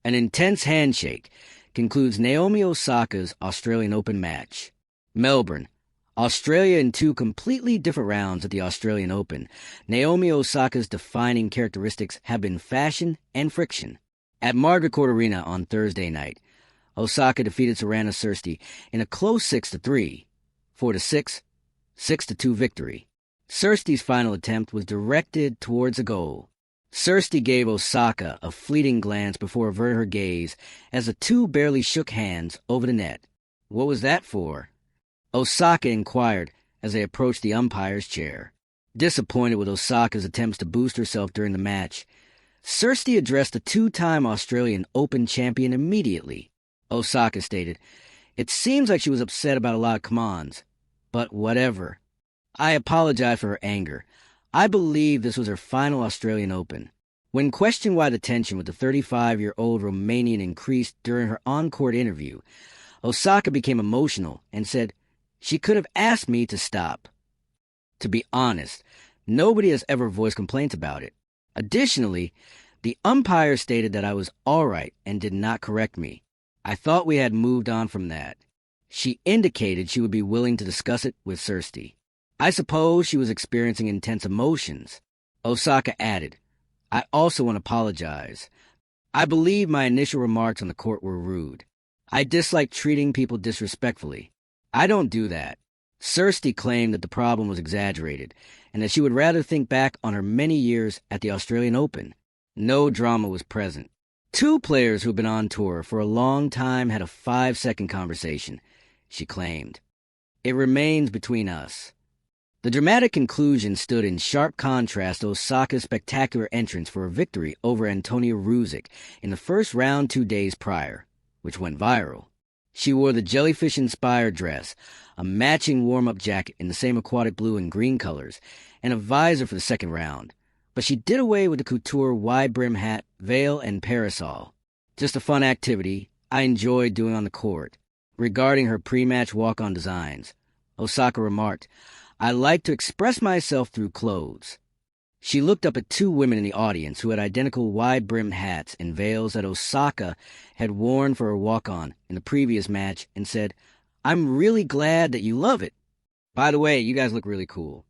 An intense handshake concludes Naomi Osaka's Australian Open match. Melbourne, Australia in two completely different rounds at the Australian Open. Naomi Osaka's defining characteristics have been fashion and friction. At Margaret Court Arena on Thursday night, Osaka defeated Sorana Cîrstea in a close 6-3, 4-6, 6-2 victory. Cîrstea's final attempt was directed towards a goal. Cîrstea gave Osaka a fleeting glance before averting her gaze as the two barely shook hands over the net. What was that for? Osaka inquired as they approached the umpire's chair. Disappointed with Osaka's attempts to boost herself during the match, Cîrstea addressed the two-time Australian Open champion immediately. Osaka stated, "It seems like she was upset about a lot of commands, but whatever. I apologize for her anger. I believe this was her final Australian Open." When questioned why the tension with the 35-year-old Romanian increased during her on-court interview, Osaka became emotional and said, "She could have asked me to stop." To be honest, nobody has ever voiced complaints about it. Additionally, the umpire stated that I was all right and did not correct me. I thought we had moved on from that. She indicated she would be willing to discuss it with Cîrstea. I suppose she was experiencing intense emotions. Osaka added, "I also want to apologize. I believe my initial remarks on the court were rude. I dislike treating people disrespectfully. I don't do that." Cîrstea claimed that the problem was exaggerated and that she would rather think back on her many years at the Australian Open. No drama was present. Two players who have been on tour for a long time had a 5-second conversation, she claimed. It remains between us. The dramatic conclusion stood in sharp contrast to Osaka's spectacular entrance for a victory over Antonia Ruzic in the first round 2 days prior, which went viral. She wore the jellyfish-inspired dress, a matching warm-up jacket in the same aquatic blue and green colors, and a visor for the second round. But she did away with the couture wide-brim hat, veil, and parasol. Just a fun activity I enjoyed doing on the court. Regarding her pre-match walk-on designs, Osaka remarked, "I like to express myself through clothes." She looked up at two women in the audience who had identical wide-brimmed hats and veils that Osaka had worn for her walk-on in the previous match and said, "I'm really glad that you love it. By the way, you guys look really cool."